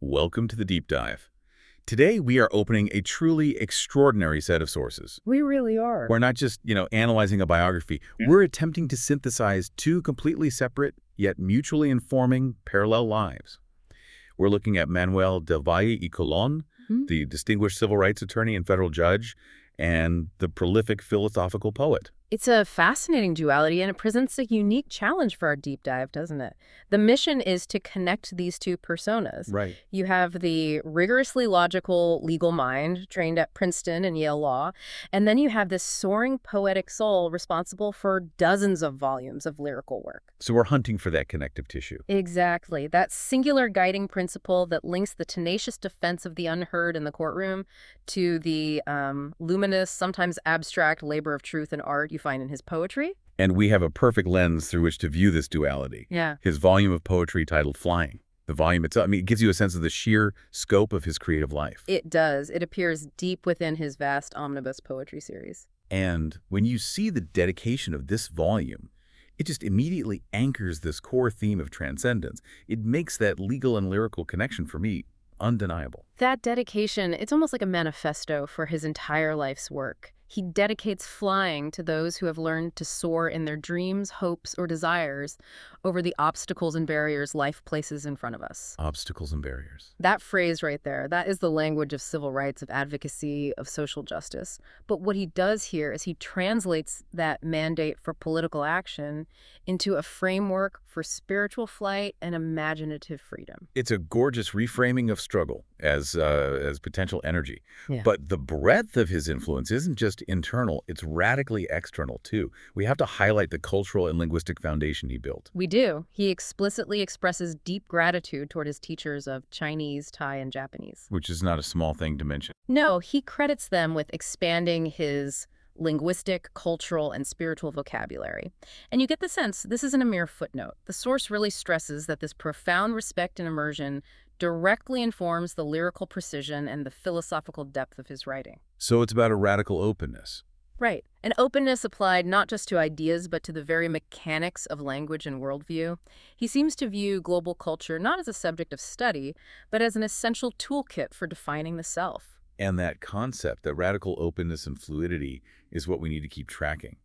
Welcome to the deep dive. Today, we are opening a truly extraordinary set of sources. We really are. We're not just, analyzing a biography. We're attempting to synthesize two completely separate, yet mutually informing, parallel lives. We're looking at Manuel de Valle y Colón, the distinguished civil rights attorney and federal judge, and the prolific philosophical poet. It's a fascinating duality, and it presents a unique challenge for our deep dive, doesn't it? The mission is to connect these two personas. Right. You have the rigorously logical legal mind, trained at Princeton and Yale Law, and then you have this soaring poetic soul responsible for dozens of volumes of lyrical work. So we're hunting for that connective tissue. Exactly. That singular guiding principle that links the tenacious defense of the unheard in the courtroom to the luminous, sometimes abstract labor of truth and art you find in his poetry. And we have a perfect lens through which to view this duality. Yeah. His volume of poetry titled Flying. The volume itself, it gives you a sense of the sheer scope of his creative life. It does. It appears deep within his vast Omnibus poetry series. And when you see the dedication of this volume, it just immediately anchors this core theme of transcendence. It makes that legal and lyrical connection for me undeniable. That dedication, it's almost like a manifesto for his entire life's work. He dedicates flying to those who have learned to soar in their dreams, hopes, or desires over the obstacles and barriers life places in front of us. Obstacles and barriers. That phrase right there, that is the language of civil rights, of advocacy, of social justice. But what he does here is he translates that mandate for political action into a framework for spiritual flight and imaginative freedom. It's a gorgeous reframing of struggle as potential energy. Yeah. But the breadth of his influence isn't just internal, it's radically external too. We have to highlight the cultural and linguistic foundation he built. We do. He explicitly expresses deep gratitude toward his teachers of Chinese, Thai, and Japanese. Which is not a small thing to mention. No, he credits them with expanding his linguistic, cultural, and spiritual vocabulary. And you get the sense this isn't a mere footnote. The source really stresses that this profound respect and immersion directly informs the lyrical precision and the philosophical depth of his writing. So it's about a radical openness. Right. An openness applied not just to ideas, but to the very mechanics of language and worldview. He seems to view global culture not as a subject of study, but as an essential toolkit for defining the self. And that concept, that radical openness and fluidity, is what we need to keep tracking.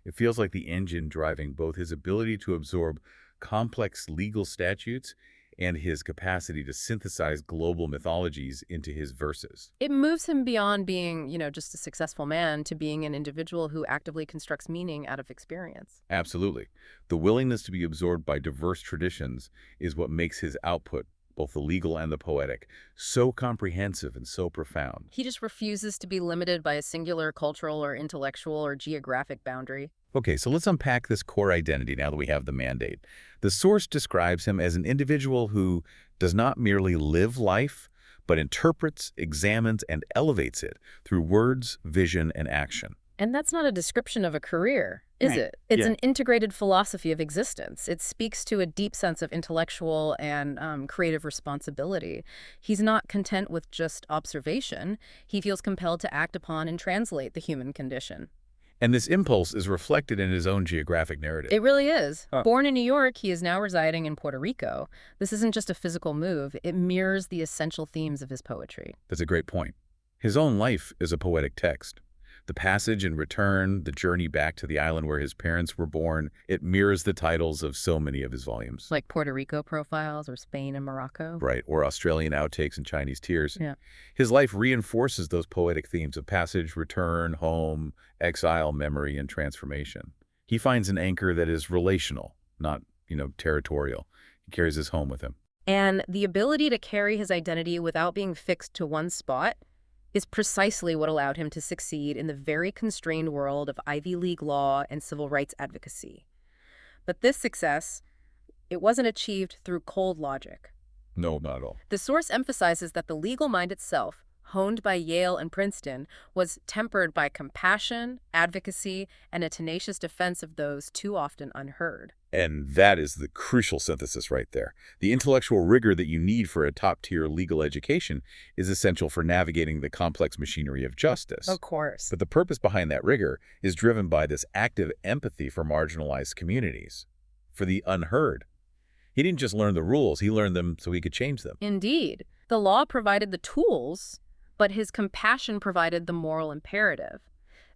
It feels like the engine driving both his ability to absorb complex legal statutes and his capacity to synthesize global mythologies into his verses. It moves him beyond being, just a successful man to being an individual who actively constructs meaning out of experience. Absolutely. The willingness to be absorbed by diverse traditions is what makes his output, both the legal and the poetic, so comprehensive and so profound. He just refuses to be limited by a singular cultural or intellectual or geographic boundary. Okay, so let's unpack this core identity now that we have the mandate. The source describes him as an individual who does not merely live life, but interprets, examines, and elevates it through words, vision, and action. And that's not a description of a career, is Right. it? It's Yeah. an integrated philosophy of existence. It speaks to a deep sense of intellectual and creative responsibility. He's not content with just observation. He feels compelled to act upon and translate the human condition. And this impulse is reflected in his own geographic narrative. It really is. Huh. Born in New York, he is now residing in Puerto Rico. This isn't just a physical move. It mirrors the essential themes of his poetry. That's a great point. His own life is a poetic text. The passage and return, the journey back to the island where his parents were born, it mirrors the titles of so many of his volumes. Like Puerto Rico Profiles or Spain and Morocco. Right, or Australian Outtakes and Chinese Tears. Yeah. His life reinforces those poetic themes of passage, return, home, exile, memory, and transformation. He finds an anchor that is relational, not, territorial. He carries his home with him. And the ability to carry his identity without being fixed to one spot is precisely what allowed him to succeed in the very constrained world of Ivy League law and civil rights advocacy. But this success, it wasn't achieved through cold logic. No, not at all. The source emphasizes that the legal mind itself, honed by Yale and Princeton, was tempered by compassion, advocacy, and a tenacious defense of those too often unheard. And that is the crucial synthesis right there. The intellectual rigor that you need for a top-tier legal education is essential for navigating the complex machinery of justice. Of course. But the purpose behind that rigor is driven by this active empathy for marginalized communities, for the unheard. He didn't just learn the rules, he learned them so he could change them. Indeed. The law provided the tools, but his compassion provided the moral imperative.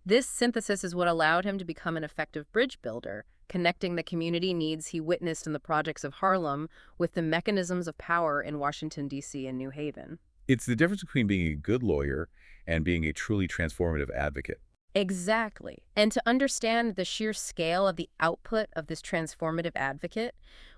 This synthesis is what allowed him to become an effective bridge builder, connecting the community needs he witnessed in the projects of Harlem with the mechanisms of power in Washington, D.C. and New Haven. It's the difference between being a good lawyer and being a truly transformative advocate. Exactly. And to understand the sheer scale of the output of this transformative advocate,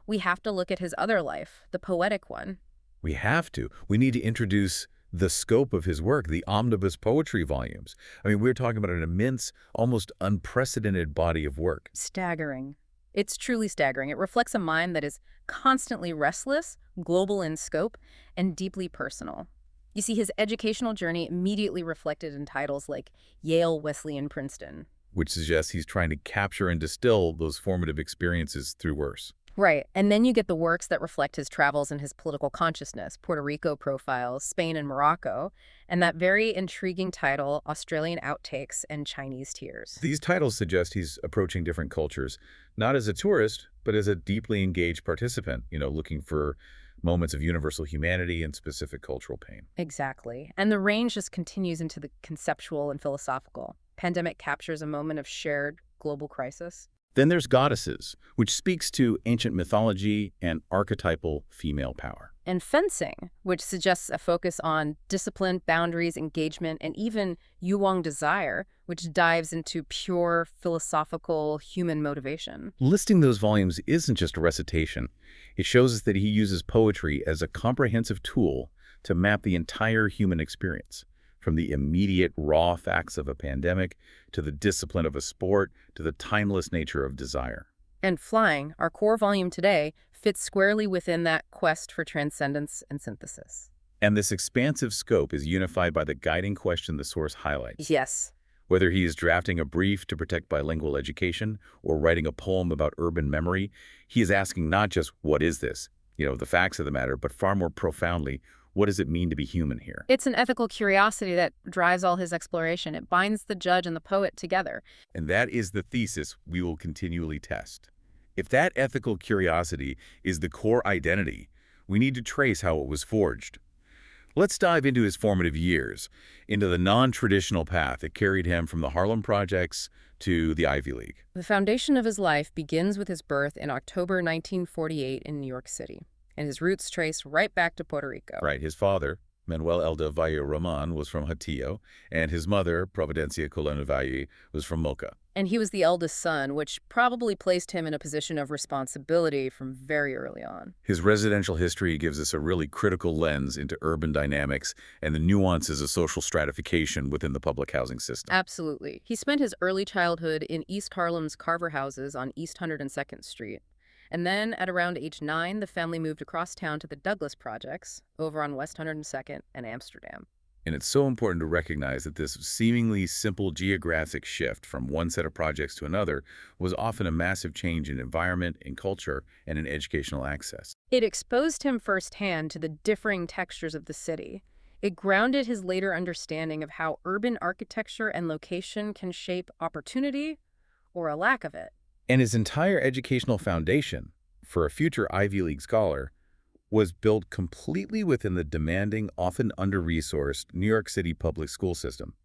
we have to look at his other life, the poetic one. We have to. We need to introduce the scope of his work, the Omnibus poetry volumes. I mean, we're talking about an immense, almost unprecedented body of work. Staggering. It's truly staggering. It reflects a mind that is constantly restless, global in scope, and deeply personal. You see, his educational journey immediately reflected in titles like Yale, Wesleyan, Princeton. Which suggests he's trying to capture and distill those formative experiences through verse. Right, and then you get the works that reflect his travels and his political consciousness, Puerto Rico profiles, Spain and Morocco, and that very intriguing title, Australian Outtakes and Chinese Tears. These titles suggest he's approaching different cultures, not as a tourist, but as a deeply engaged participant, looking for moments of universal humanity and specific cultural pain. Exactly, and the range just continues into the conceptual and philosophical. Pandemic captures a moment of shared global crisis. Then there's Goddesses, which speaks to ancient mythology and archetypal female power. And Fencing, which suggests a focus on discipline, boundaries, engagement, and even Yuwang desire, which dives into pure philosophical human motivation. Listing those volumes isn't just a recitation. It shows us that he uses poetry as a comprehensive tool to map the entire human experience, from the immediate raw facts of a pandemic to the discipline of a sport to the timeless nature of desire. And Flying, our core volume today, fits squarely within that quest for transcendence and synthesis. And this expansive scope is unified by the guiding question the source highlights. Yes. Whether he is drafting a brief to protect bilingual education or writing a poem about urban memory, he is asking not just, what is this? The facts of the matter, but far more profoundly, what does it mean to be human here? It's an ethical curiosity that drives all his exploration. It binds the judge and the poet together. And that is the thesis we will continually test. If that ethical curiosity is the core identity, we need to trace how it was forged. Let's dive into his formative years, into the non-traditional path that carried him from the Harlem Projects to the Ivy League. The foundation of his life begins with his birth in October 1948 in New York City, and his roots trace right back to Puerto Rico. Right. His father, Manuel de Valle Roman, was from Hatillo, and his mother, Providencia Colón Valle, was from Moca. And he was the eldest son, which probably placed him in a position of responsibility from very early on. His residential history gives us a really critical lens into urban dynamics and the nuances of social stratification within the public housing system. Absolutely. He spent his early childhood in East Harlem's Carver houses on East 102nd Street. And then, at around age 9, the family moved across town to the Douglas Projects, over on West 102nd and Amsterdam. And it's so important to recognize that this seemingly simple geographic shift from one set of projects to another was often a massive change in environment, in culture, and in educational access. It exposed him firsthand to the differing textures of the city. It grounded his later understanding of how urban architecture and location can shape opportunity or a lack of it. And his entire educational foundation, for a future Ivy League scholar, was built completely within the demanding, often under-resourced New York City public school system,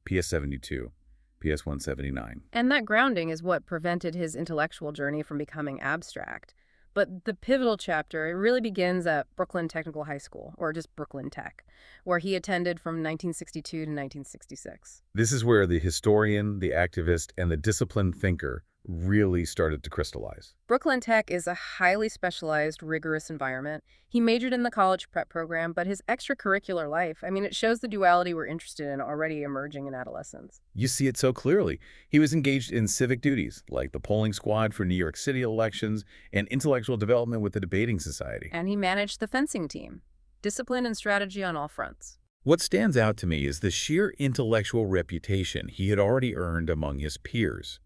PS 72, PS 179. And that grounding is what prevented his intellectual journey from becoming abstract. But the pivotal chapter, it really begins at Brooklyn Technical High School, or just Brooklyn Tech, where he attended from 1962 to 1966. This is where the historian, the activist, and the disciplined thinker really started to crystallize. Brooklyn Tech is a highly specialized, rigorous environment. He majored in the college prep program, but his extracurricular life, it shows the duality we're interested in already emerging in adolescence. You see it so clearly. He was engaged in civic duties, like the polling squad for New York City elections and intellectual development with the debating society. And he managed the fencing team. Discipline and strategy on all fronts. What stands out to me is the sheer intellectual reputation he had already earned among his peers.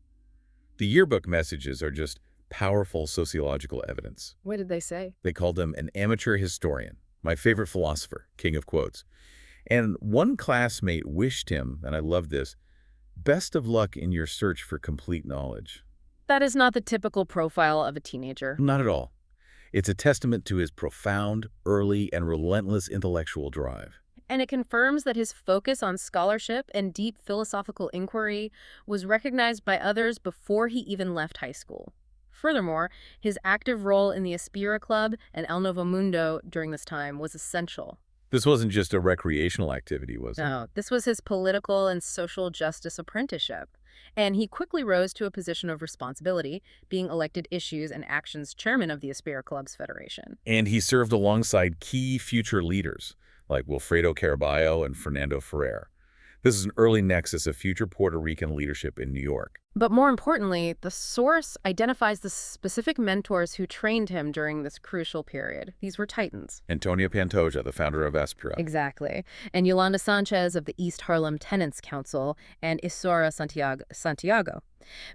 The yearbook messages are just powerful sociological evidence. What did they say? They called him an amateur historian, my favorite philosopher, king of quotes. And one classmate wished him, and I love this, best of luck in your search for complete knowledge. That is not the typical profile of a teenager. Not at all. It's a testament to his profound, early, and relentless intellectual drive. And it confirms that his focus on scholarship and deep philosophical inquiry was recognized by others before he even left high school. Furthermore, his active role in the Aspira Club and El Novo Mundo during this time was essential. This wasn't just a recreational activity, was it? No, this was his political and social justice apprenticeship. And he quickly rose to a position of responsibility, being elected Issues and Actions Chairman of the Aspira Clubs Federation. And he served alongside key future leaders like Wilfredo Caraballo and Fernando Ferrer. This is an early nexus of future Puerto Rican leadership in New York. But more importantly, the source identifies the specific mentors who trained him during this crucial period. These were titans. Antonio Pantoja, the founder of Aspira. Exactly. And Yolanda Sanchez of the East Harlem Tenants Council and Isaura Santiago.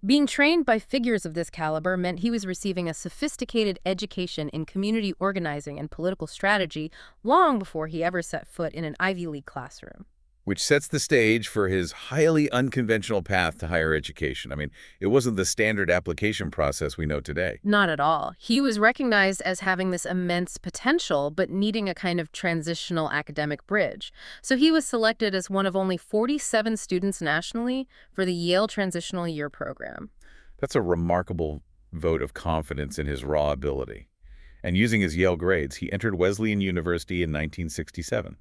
Being trained by figures of this caliber meant he was receiving a sophisticated education in community organizing and political strategy long before he ever set foot in an Ivy League classroom. Which sets the stage for his highly unconventional path to higher education. I mean, it wasn't the standard application process we know today. Not at all. He was recognized as having this immense potential, but needing a kind of transitional academic bridge. So he was selected as one of only 47 students nationally for the Yale Transitional Year program. That's a remarkable vote of confidence in his raw ability. And using his Yale grades, he entered Wesleyan University in 1967.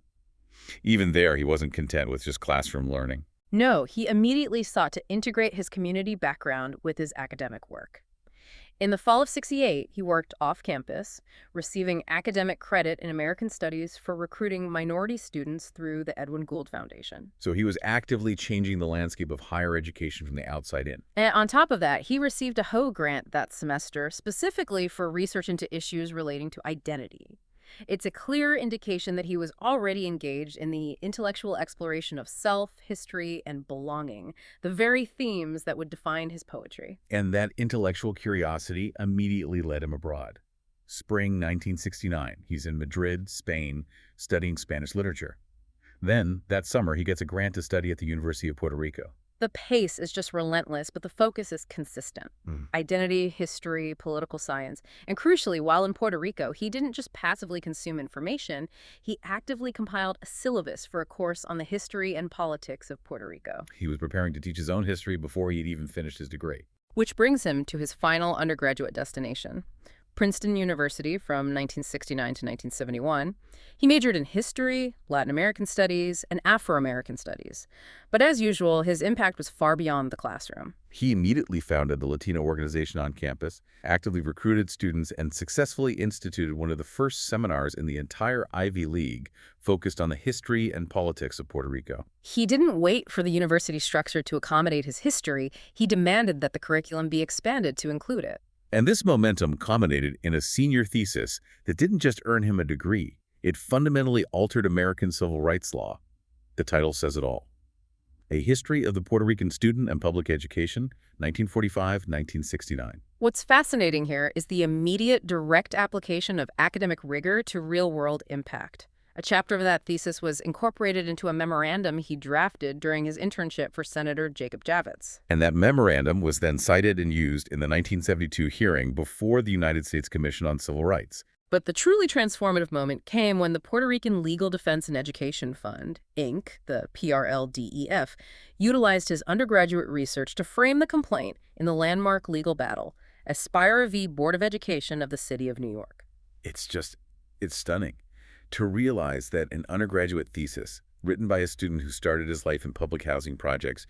Even there, he wasn't content with just classroom learning. No, he immediately sought to integrate his community background with his academic work. In the fall of '68, he worked off-campus, receiving academic credit in American Studies for recruiting minority students through the Edwin Gould Foundation. So he was actively changing the landscape of higher education from the outside in. And on top of that, he received a Ho grant that semester specifically for research into issues relating to identity. It's a clear indication that he was already engaged in the intellectual exploration of self, history, and belonging, the very themes that would define his poetry. And that intellectual curiosity immediately led him abroad. Spring 1969, he's in Madrid, Spain, studying Spanish literature. Then, that summer, he gets a grant to study at the University of Puerto Rico. The pace is just relentless, but the focus is consistent. Identity, history, political science. And crucially, while in Puerto Rico, he didn't just passively consume information, he actively compiled a syllabus for a course on the history and politics of Puerto Rico. He was preparing to teach his own history before he'd even finished his degree. Which brings him to his final undergraduate destination, Princeton University from 1969 to 1971. He majored in history, Latin American studies, and Afro-American studies. But as usual, his impact was far beyond the classroom. He immediately founded the Latino organization on campus, actively recruited students, and successfully instituted one of the first seminars in the entire Ivy League focused on the history and politics of Puerto Rico. He didn't wait for the university structure to accommodate his history. He demanded that the curriculum be expanded to include it. And this momentum culminated in a senior thesis that didn't just earn him a degree, it fundamentally altered American civil rights law. The title says it all. A History of the Puerto Rican Student and Public Education, 1945-1969. What's fascinating here is the immediate direct application of academic rigor to real-world impact. A chapter of that thesis was incorporated into a memorandum he drafted during his internship for Senator Jacob Javits. And that memorandum was then cited and used in the 1972 hearing before the United States Commission on Civil Rights. But the truly transformative moment came when the Puerto Rican Legal Defense and Education Fund, Inc., the PRLDEF, utilized his undergraduate research to frame the complaint in the landmark legal battle, Aspira v. Board of Education of the City of New York. It's stunning to realize that an undergraduate thesis written by a student who started his life in public housing projects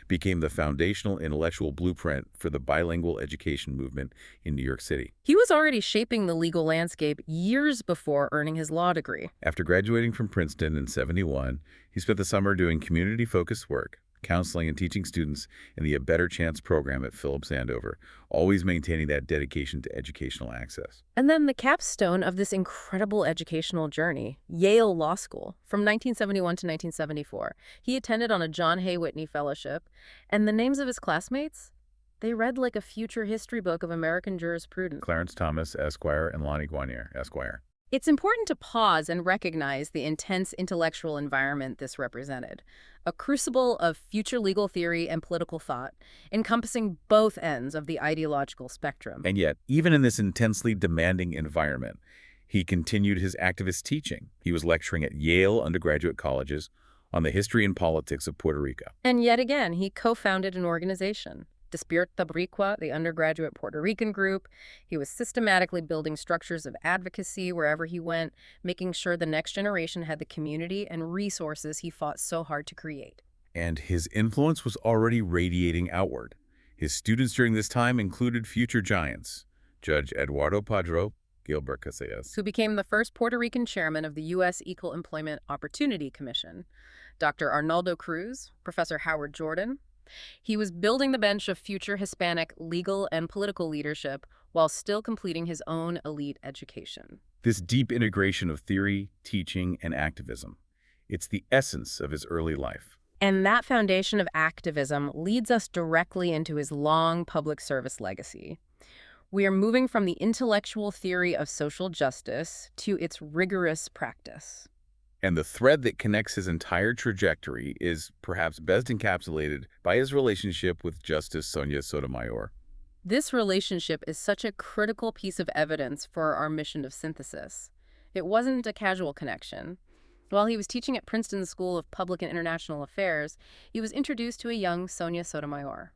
became the foundational intellectual blueprint for the bilingual education movement in New York City. He was already shaping the legal landscape years before earning his law degree. After graduating from Princeton in '71, he spent the summer doing community-focused work, counseling and teaching students in the A Better Chance program at Phillips Andover, always maintaining that dedication to educational access. And then the capstone of this incredible educational journey, Yale Law School, from 1971 to 1974. He attended on a John Hay Whitney Fellowship, and the names of his classmates? They read like a future history book of American jurisprudence. Clarence Thomas, Esquire, and Lonnie Guarnier, Esquire. It's important to pause and recognize the intense intellectual environment this represented, a crucible of future legal theory and political thought, encompassing both ends of the ideological spectrum. And yet, even in this intensely demanding environment, he continued his activist teaching. He was lecturing at Yale undergraduate colleges on the history and politics of Puerto Rico. And yet again, he co-founded an organization, Despierta Boricua, the undergraduate Puerto Rican group. He was systematically building structures of advocacy wherever he went, making sure the next generation had the community and resources he fought so hard to create. And his influence was already radiating outward. His students during this time included future giants, Judge Eduardo Padrón, Gilbert Casillas, who became the first Puerto Rican chairman of the U.S. Equal Employment Opportunity Commission, Dr. Arnaldo Cruz, Professor Howard Jordan. He was building the bench of future Hispanic legal and political leadership while still completing his own elite education. This deep integration of theory, teaching, and activism, it's the essence of his early life. And that foundation of activism leads us directly into his long public service legacy. We are moving from the intellectual theory of social justice to its rigorous practice. And the thread that connects his entire trajectory is perhaps best encapsulated by his relationship with Justice Sonia Sotomayor. This relationship is such a critical piece of evidence for our mission of synthesis. It wasn't a casual connection. While he was teaching at Princeton School of Public and International Affairs, he was introduced to a young Sonia Sotomayor.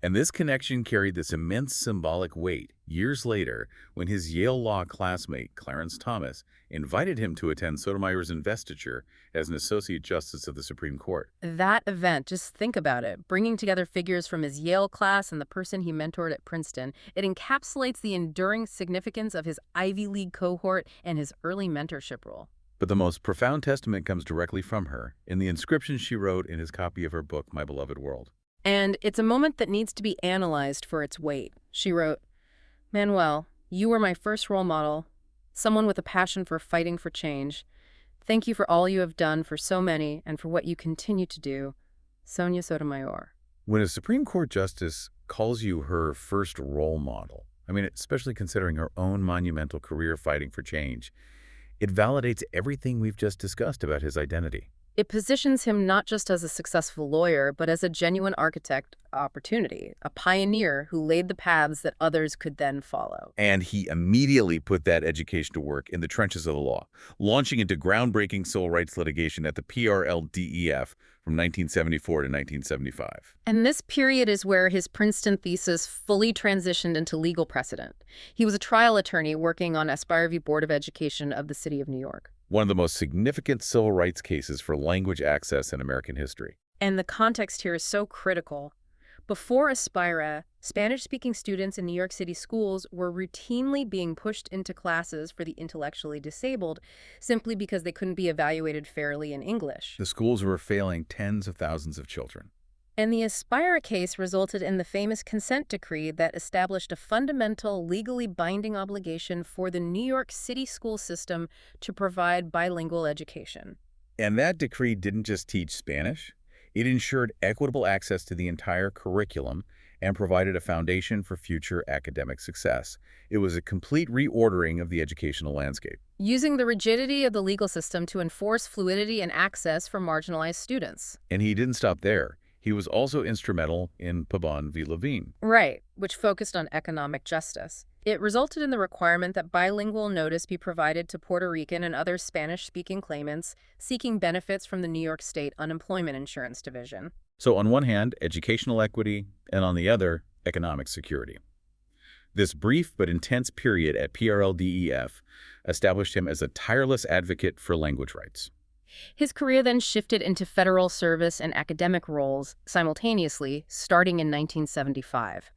And this connection carried this immense symbolic weight years later when his Yale Law classmate, Clarence Thomas, invited him to attend Sotomayor's investiture as an Associate Justice of the Supreme Court. That event, just think about it, bringing together figures from his Yale class and the person he mentored at Princeton, it encapsulates the enduring significance of his Ivy League cohort and his early mentorship role. But the most profound testament comes directly from her, in the inscription she wrote in his copy of her book, My Beloved World. And it's a moment that needs to be analyzed for its weight. She wrote, "Manuel, you were my first role model, someone with a passion for fighting for change. Thank you for all you have done for so many and for what you continue to do. Sonia Sotomayor." When a Supreme Court justice calls you her first role model, especially considering her own monumental career fighting for change, it validates everything we've just discussed about his identity. It positions him not just as a successful lawyer, but as a genuine architect of opportunity, a pioneer who laid the paths that others could then follow. And he immediately put that education to work in the trenches of the law, launching into groundbreaking civil rights litigation at the PRLDEF from 1974 to 1975. And this period is where his Princeton thesis fully transitioned into legal precedent. He was a trial attorney working on Aspire v. Board of Education of the City of New York. One of the most significant civil rights cases for language access in American history. And the context here is so critical. Before Aspire, Spanish-speaking students in New York City schools were routinely being pushed into classes for the intellectually disabled simply because they couldn't be evaluated fairly in English. The schools were failing tens of thousands of children. And the Aspire case resulted in the famous consent decree that established a fundamental, legally binding obligation for the New York City school system to provide bilingual education. And that decree didn't just teach Spanish. It ensured equitable access to the entire curriculum and provided a foundation for future academic success. It was a complete reordering of the educational landscape. Using the rigidity of the legal system to enforce fluidity and access for marginalized students. And he didn't stop there. He was also instrumental in Pabon v. Levine. Right, which focused on economic justice. It resulted in the requirement that bilingual notice be provided to Puerto Rican and other Spanish-speaking claimants seeking benefits from the New York State Unemployment Insurance Division. So on one hand, educational equity, and on the other, economic security. This brief but intense period at PRLDEF established him as a tireless advocate for language rights. His career then shifted into federal service and academic roles simultaneously, starting in 1975.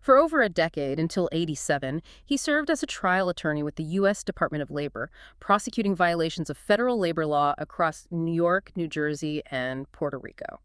For over a decade, until '87, he served as a trial attorney with the U.S. Department of Labor, prosecuting violations of federal labor law across New York, New Jersey, and Puerto Rico.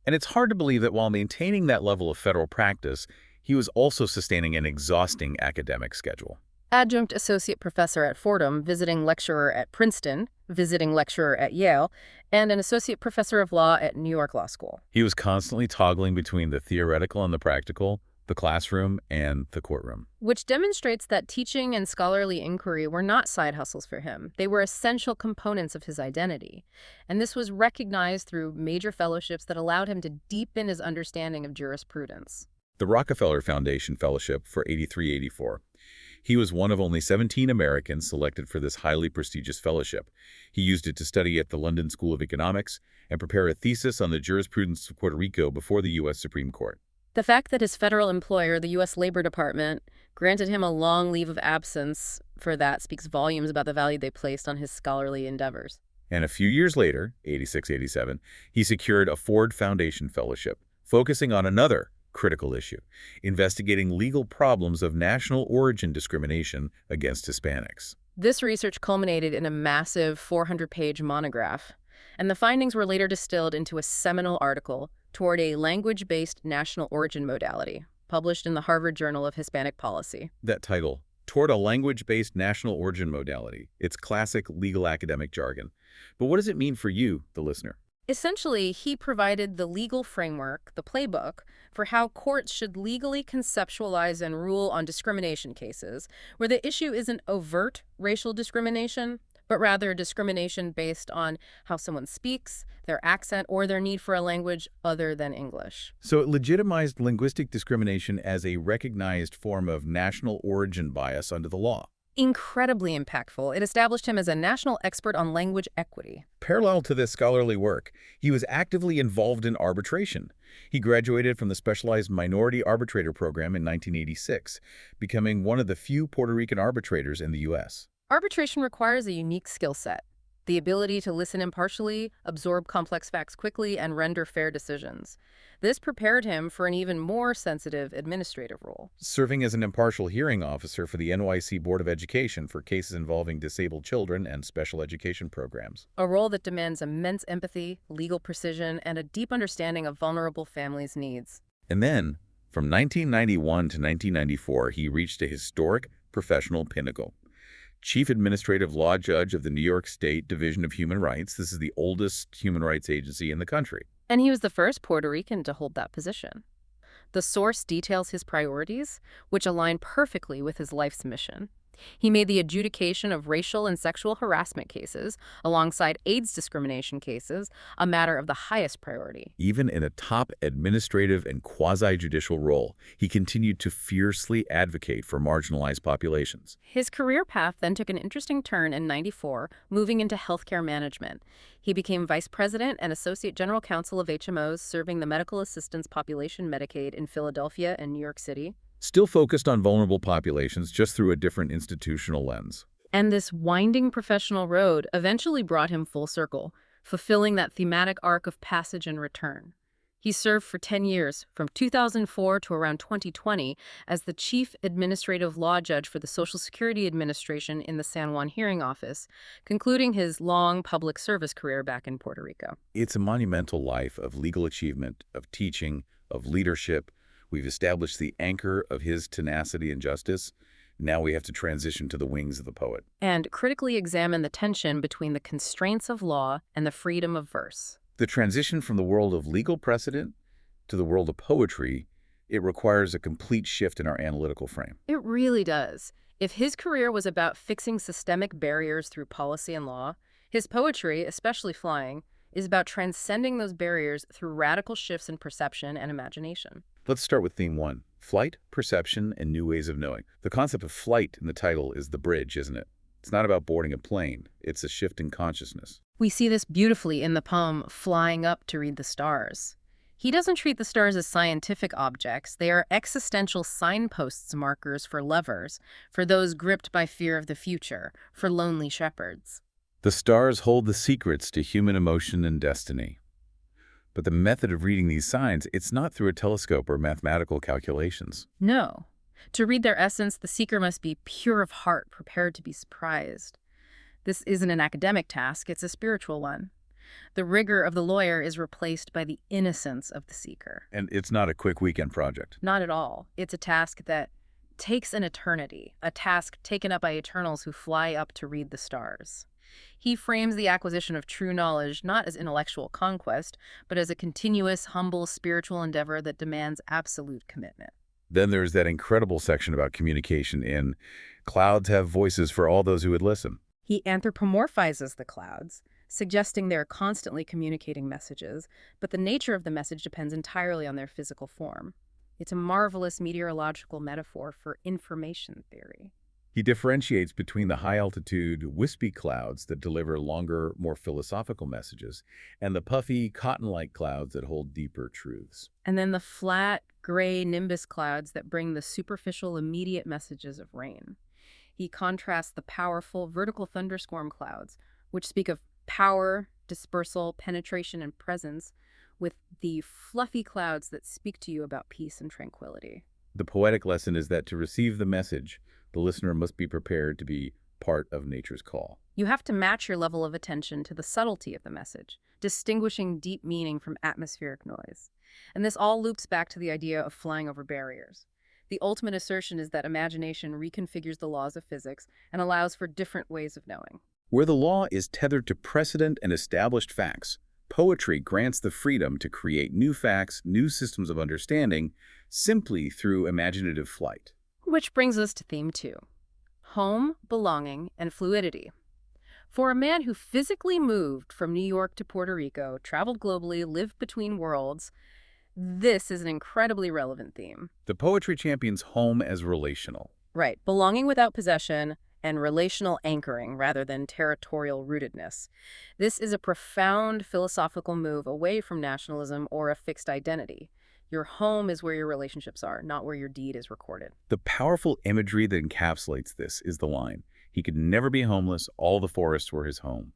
And it's hard to believe that while maintaining that level of federal practice, he was also sustaining an exhausting academic schedule. Adjunct associate professor at Fordham, visiting lecturer at Princeton, visiting lecturer at Yale, and an associate professor of law at New York Law School. He was constantly toggling between the theoretical and the practical, the classroom and the courtroom. Which demonstrates that teaching and scholarly inquiry were not side hustles for him. They were essential components of his identity. And this was recognized through major fellowships that allowed him to deepen his understanding of jurisprudence. The Rockefeller Foundation Fellowship for 83-84. He was one of only 17 Americans selected for this highly prestigious fellowship. He used it to study at the London School of Economics and prepare a thesis on the jurisprudence of Puerto Rico before the U.S. Supreme Court. The fact that his federal employer, the U.S. Labor Department, granted him a long leave of absence for that speaks volumes about the value they placed on his scholarly endeavors. And a few years later, 86-87, he secured a Ford Foundation Fellowship, focusing on another critical issue, investigating legal problems of national origin discrimination against Hispanics. This research culminated in a massive 400-page monograph, and the findings were later distilled into a seminal article toward a language-based national origin modality, published in the Harvard Journal of Hispanic Policy. That title, Toward a Language-Based National Origin Modality, it's classic legal academic jargon. But what does it mean for you, the listener? Essentially, he provided the legal framework, the playbook, for how courts should legally conceptualize and rule on discrimination cases, where the issue isn't overt racial discrimination, but rather discrimination based on how someone speaks, their accent, or their need for a language other than English. So it legitimized linguistic discrimination as a recognized form of national origin bias under the law. Incredibly impactful, it established him as a national expert on language equity. Parallel to this scholarly work, he was actively involved in arbitration. He graduated from the Specialized Minority Arbitrator Program in 1986, becoming one of the few Puerto Rican arbitrators in the U.S. Arbitration requires a unique skill set, the ability to listen impartially, absorb complex facts quickly, and render fair decisions. This prepared him for an even more sensitive administrative role. Serving as an impartial hearing officer for the NYC Board of Education for cases involving disabled children and special education programs. A role that demands immense empathy, legal precision, and a deep understanding of vulnerable families' needs. And then, from 1991 to 1994, he reached a historic professional pinnacle. Chief Administrative Law Judge of the New York State Division of Human Rights. This is the oldest human rights agency in the country. And he was the first Puerto Rican to hold that position. The source details his priorities, which align perfectly with his life's mission. He made the adjudication of racial and sexual harassment cases, alongside AIDS discrimination cases, a matter of the highest priority. Even in a top administrative and quasi-judicial role, he continued to fiercely advocate for marginalized populations. His career path then took an interesting turn in '94, moving into healthcare management. He became vice president and associate general counsel of HMOs serving the medical assistance population Medicaid in Philadelphia and New York City. Still focused on vulnerable populations, just through a different institutional lens. And this winding professional road eventually brought him full circle, fulfilling that thematic arc of passage and return. He served for 10 years, from 2004 to around 2020, as the chief administrative law judge for the Social Security Administration in the San Juan Hearing Office, concluding his long public service career back in Puerto Rico. It's a monumental life of legal achievement, of teaching, of leadership. We've established the anchor of his tenacity and justice. Now we have to transition to the wings of the poet. And critically examine the tension between the constraints of law and the freedom of verse. The transition from the world of legal precedent to the world of poetry, it requires a complete shift in our analytical frame. It really does. If his career was about fixing systemic barriers through policy and law, his poetry, especially Flying, is about transcending those barriers through radical shifts in perception and imagination. Let's start with theme 1, flight, perception, and new ways of knowing. The concept of flight in the title is the bridge, isn't it? It's not about boarding a plane. It's a shift in consciousness. We see this beautifully in the poem Flying Up to Read the Stars. He doesn't treat the stars as scientific objects. They are existential signposts markers for lovers, for those gripped by fear of the future, for lonely shepherds. The stars hold the secrets to human emotion and destiny. But the method of reading these signs, it's not through a telescope or mathematical calculations. No. To read their essence, the seeker must be pure of heart, prepared to be surprised. This isn't an academic task, it's a spiritual one. The rigor of the lawyer is replaced by the innocence of the seeker. And it's not a quick weekend project. Not at all. It's a task that takes an eternity, a task taken up by eternals who fly up to read the stars. He frames the acquisition of true knowledge not as intellectual conquest, but as a continuous, humble, spiritual endeavor that demands absolute commitment. Then there's that incredible section about communication in Clouds Have Voices for All Those Who Would Listen. He anthropomorphizes the clouds, suggesting they're constantly communicating messages, but the nature of the message depends entirely on their physical form. It's a marvelous meteorological metaphor for information theory. He differentiates between the high-altitude, wispy clouds that deliver longer, more philosophical messages, and the puffy, cotton-like clouds that hold deeper truths. And then the flat, gray nimbus clouds that bring the superficial, immediate messages of rain. He contrasts the powerful, vertical thunderstorm clouds, which speak of power, dispersal, penetration, and presence, with the fluffy clouds that speak to you about peace and tranquility. The poetic lesson is that to receive the message, the listener must be prepared to be part of nature's call. You have to match your level of attention to the subtlety of the message, distinguishing deep meaning from atmospheric noise. And this all loops back to the idea of flying over barriers. The ultimate assertion is that imagination reconfigures the laws of physics and allows for different ways of knowing. Where the law is tethered to precedent and established facts, poetry grants the freedom to create new facts, new systems of understanding, simply through imaginative flight. Which brings us to theme 2, home, belonging, and fluidity. For a man who physically moved from New York to Puerto Rico, traveled globally, lived between worlds, this is an incredibly relevant theme. The poetry champions home as relational. Right, belonging without possession and relational anchoring rather than territorial rootedness. This is a profound philosophical move away from nationalism or a fixed identity. Your home is where your relationships are, not where your deed is recorded. The powerful imagery that encapsulates this is the line, "He could never be homeless, all the forests were his home."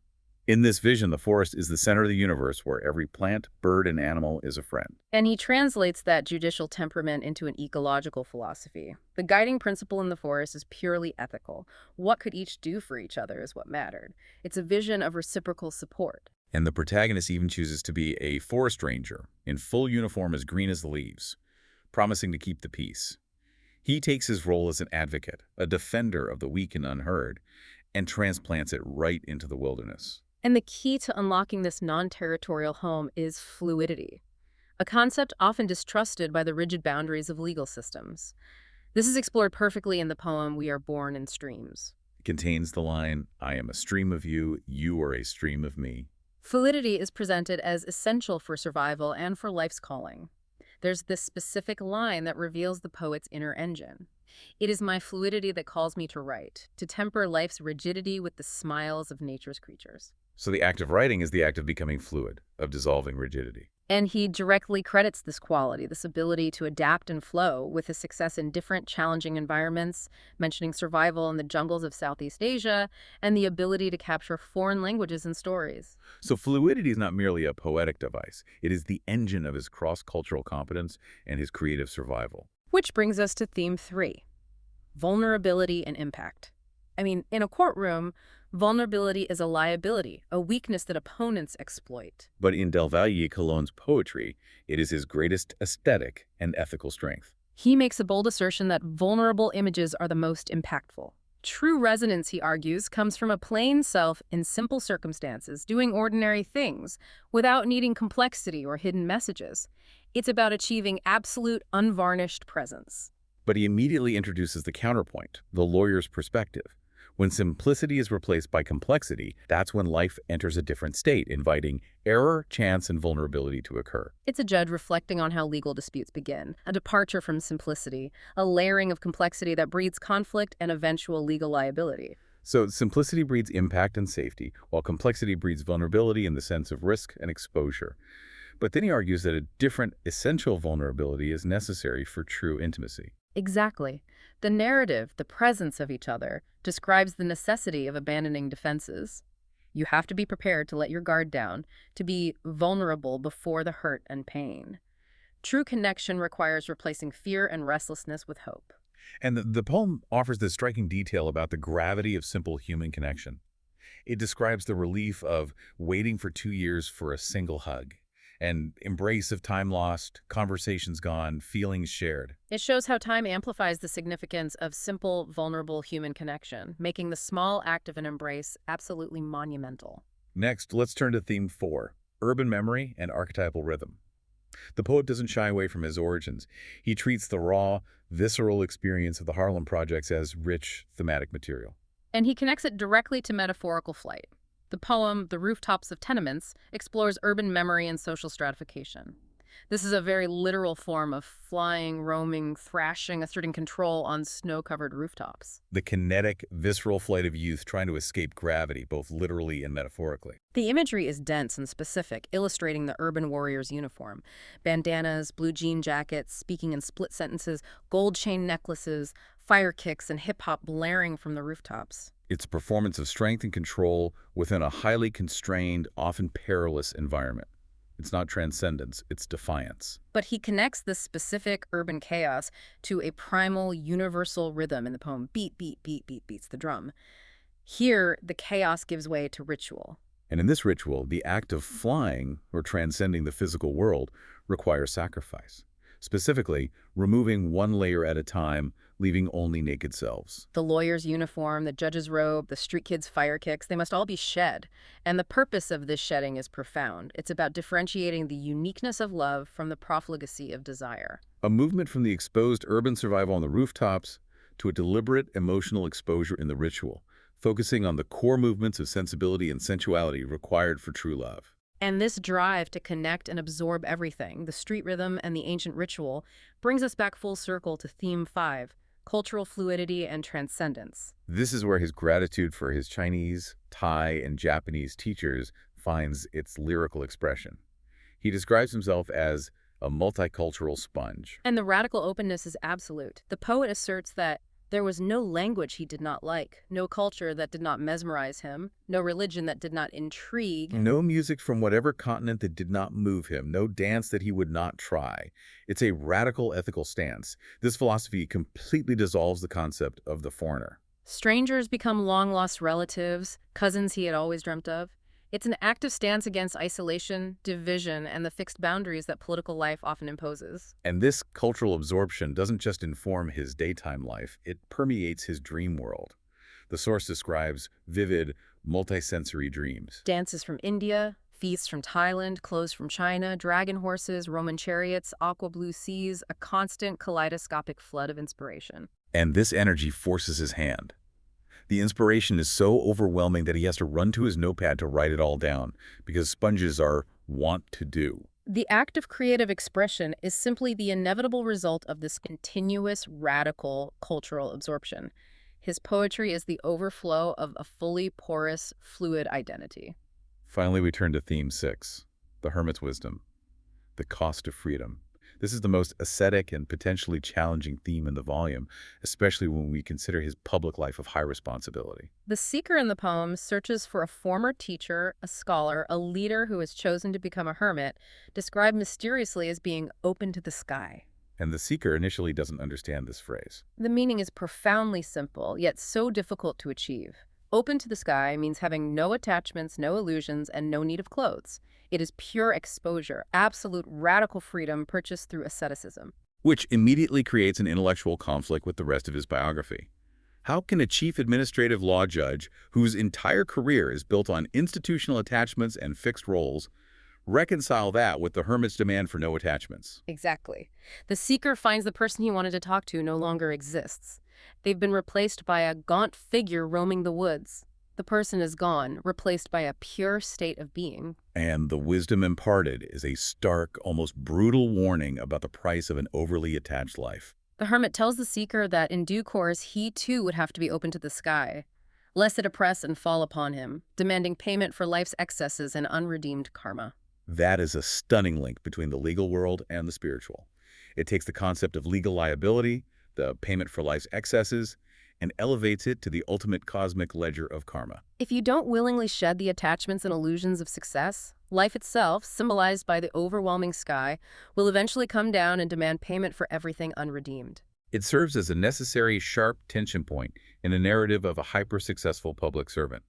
In this vision, the forest is the center of the universe where every plant, bird, and animal is a friend. And he translates that judicial temperament into an ecological philosophy. The guiding principle in the forest is purely ethical. What could each do for each other is what mattered. It's a vision of reciprocal support. And the protagonist even chooses to be a forest ranger, in full uniform as green as the leaves, promising to keep the peace. He takes his role as an advocate, a defender of the weak and unheard, and transplants it right into the wilderness. And the key to unlocking this non-territorial home is fluidity, a concept often distrusted by the rigid boundaries of legal systems. This is explored perfectly in the poem We Are Born in Streams. It contains the line, "I am a stream of you, you are a stream of me." Fluidity is presented as essential for survival and for life's calling. There's this specific line that reveals the poet's inner engine. It is my fluidity that calls me to write, to temper life's rigidity with the smiles of nature's creatures. So the act of writing is the act of becoming fluid, of dissolving rigidity. And he directly credits this quality, this ability to adapt and flow, with his success in different challenging environments, mentioning survival in the jungles of Southeast Asia, and the ability to capture foreign languages and stories. So fluidity is not merely a poetic device. It is the engine of his cross-cultural competence and his creative survival. Which brings us to theme 3, vulnerability and impact. I mean, in a courtroom, vulnerability is a liability, a weakness that opponents exploit. But in Del Valle Colón's poetry, it is his greatest aesthetic and ethical strength. He makes a bold assertion that vulnerable images are the most impactful. True resonance, he argues, comes from a plain self in simple circumstances, doing ordinary things, without needing complexity or hidden messages. It's about achieving absolute, unvarnished presence. But he immediately introduces the counterpoint, the lawyer's perspective. When simplicity is replaced by complexity, that's when life enters a different state, inviting error, chance, and vulnerability to occur. It's a judge reflecting on how legal disputes begin, a departure from simplicity, a layering of complexity that breeds conflict and eventual legal liability. So simplicity breeds impact and safety, while complexity breeds vulnerability in the sense of risk and exposure. But then he argues that a different essential vulnerability is necessary for true intimacy. Exactly. The narrative, the presence of each other, describes the necessity of abandoning defenses. You have to be prepared to let your guard down, to be vulnerable before the hurt and pain. True connection requires replacing fear and restlessness with hope. And the poem offers this striking detail about the gravity of simple human connection. It describes the relief of waiting for 2 years for a single hug, and embrace of time lost, conversations gone, feelings shared. It shows how time amplifies the significance of simple, vulnerable human connection, making the small act of an embrace absolutely monumental. Next, let's turn to theme 4, urban memory and archetypal rhythm. The poet doesn't shy away from his origins. He treats the raw, visceral experience of the Harlem projects as rich, thematic material. And he connects it directly to metaphorical flight. The poem, The Rooftops of Tenements, explores urban memory and social stratification. This is a very literal form of flying, roaming, thrashing, asserting control on snow-covered rooftops. The kinetic, visceral flight of youth trying to escape gravity, both literally and metaphorically. The imagery is dense and specific, illustrating the urban warrior's uniform. Bandanas, blue jean jackets, speaking in split sentences, gold chain necklaces, fire kicks, and hip-hop blaring from the rooftops. It's a performance of strength and control within a highly constrained, often perilous environment. It's not transcendence, it's defiance. But he connects this specific urban chaos to a primal, universal rhythm in the poem. Beat, beat, beat, beat, beats the drum. Here, the chaos gives way to ritual. And in this ritual, the act of flying, or transcending the physical world, requires sacrifice. Specifically, removing one layer at a time, leaving only naked selves. The lawyer's uniform, the judge's robe, the street kid's fire kicks, they must all be shed. And the purpose of this shedding is profound. It's about differentiating the uniqueness of love from the profligacy of desire. A movement from the exposed urban survival on the rooftops to a deliberate emotional exposure in the ritual, focusing on the core movements of sensibility and sensuality required for true love. And this drive to connect and absorb everything, the street rhythm and the ancient ritual, brings us back full circle to theme 5, cultural fluidity and transcendence. This is where his gratitude for his Chinese, Thai, and Japanese teachers finds its lyrical expression. He describes himself as a multicultural sponge. And the radical openness is absolute. The poet asserts that there was no language he did not like, no culture that did not mesmerize him, no religion that did not intrigue. No music from whatever continent that did not move him, no dance that he would not try. It's a radical ethical stance. This philosophy completely dissolves the concept of the foreigner. Strangers become long-lost relatives, cousins he had always dreamt of. It's an active stance against isolation, division, and the fixed boundaries that political life often imposes. And this cultural absorption doesn't just inform his daytime life, it permeates his dream world. The source describes vivid, multisensory dreams. Dances from India, feasts from Thailand, clothes from China, dragon horses, Roman chariots, aqua blue seas, a constant kaleidoscopic flood of inspiration. And this energy forces his hand. The inspiration is so overwhelming that he has to run to his notepad to write it all down, because sponges are wont to do. The act of creative expression is simply the inevitable result of this continuous, radical cultural absorption. His poetry is the overflow of a fully porous, fluid identity. Finally, we turn to theme 6, the hermit's wisdom, the cost of freedom. This is the most ascetic and potentially challenging theme in the volume, especially when we consider his public life of high responsibility. The seeker in the poem searches for a former teacher, a scholar, a leader who has chosen to become a hermit, described mysteriously as being open to the sky. And the seeker initially doesn't understand this phrase. The meaning is profoundly simple, yet so difficult to achieve. Open to the sky means having no attachments, no illusions, and no need of clothes. It is pure exposure, absolute radical freedom purchased through asceticism. Which immediately creates an intellectual conflict with the rest of his biography. How can a chief administrative law judge, whose entire career is built on institutional attachments and fixed roles, reconcile that with the hermit's demand for no attachments? Exactly. The seeker finds the person he wanted to talk to no longer exists. They've been replaced by a gaunt figure roaming the woods. The person is gone, replaced by a pure state of being. And the wisdom imparted is a stark, almost brutal warning about the price of an overly attached life. The hermit tells the seeker that in due course he too would have to be open to the sky, lest it oppress and fall upon him, demanding payment for life's excesses and unredeemed karma. That is a stunning link between the legal world and the spiritual. It takes the concept of legal liability, the payment for life's excesses, and elevates it to the ultimate cosmic ledger of karma. If you don't willingly shed the attachments and illusions of success, life itself, symbolized by the overwhelming sky, will eventually come down and demand payment for everything unredeemed. It serves as a necessary, sharp tension point in the narrative of a hyper-successful public servant.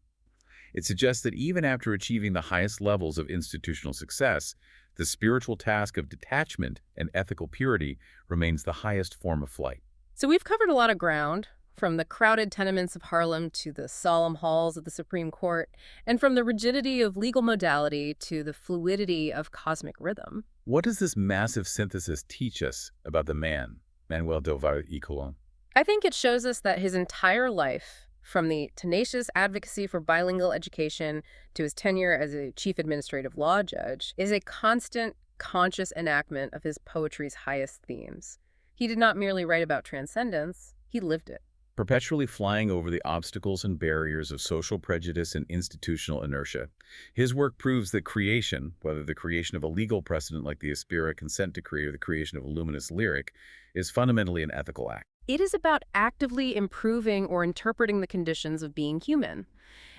It suggests that even after achieving the highest levels of institutional success, the spiritual task of detachment and ethical purity remains the highest form of flight. So we've covered a lot of ground. From the crowded tenements of Harlem to the solemn halls of the Supreme Court, and from the rigidity of legal modality to the fluidity of cosmic rhythm. What does this massive synthesis teach us about the man, Manuel del Valle y Colón? I think it shows us that his entire life, from the tenacious advocacy for bilingual education to his tenure as a chief administrative law judge, is a constant, conscious enactment of his poetry's highest themes. He did not merely write about transcendence, he lived it. Perpetually flying over the obstacles and barriers of social prejudice and institutional inertia. His work proves that creation, whether the creation of a legal precedent like the Aspera consent decree or the creation of a luminous lyric, is fundamentally an ethical act. It is about actively improving or interpreting the conditions of being human.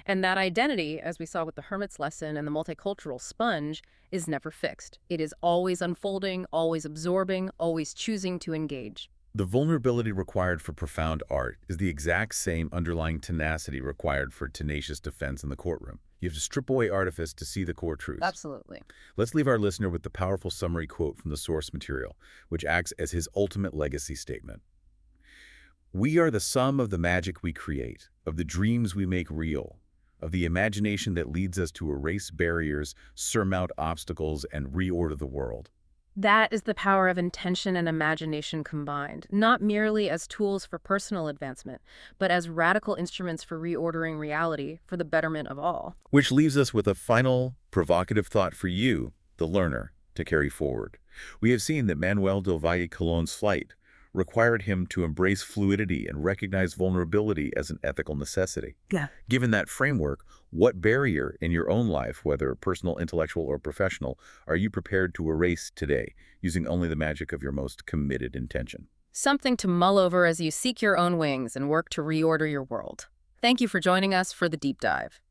And that identity, as we saw with the Hermit's lesson and the multicultural sponge, is never fixed. It is always unfolding, always absorbing, always choosing to engage. The vulnerability required for profound art is the exact same underlying tenacity required for tenacious defense in the courtroom. You have to strip away artifice to see the core truths. Absolutely. Let's leave our listener with the powerful summary quote from the source material, which acts as his ultimate legacy statement. "We are the sum of the magic we create, of the dreams we make real, of the imagination that leads us to erase barriers, surmount obstacles, and reorder the world." That is the power of intention and imagination combined, not merely as tools for personal advancement, but as radical instruments for reordering reality for the betterment of all. Which leaves us with a final, provocative thought for you, the learner, to carry forward. We have seen that Manuel del Valle Colón's flight required him to embrace fluidity and recognize vulnerability as an ethical necessity. Yeah. Given that framework, what barrier in your own life, whether personal, intellectual, or professional, are you prepared to erase today, using only the magic of your most committed intention? Something to mull over as you seek your own wings and work to reorder your world. Thank you for joining us for the deep dive.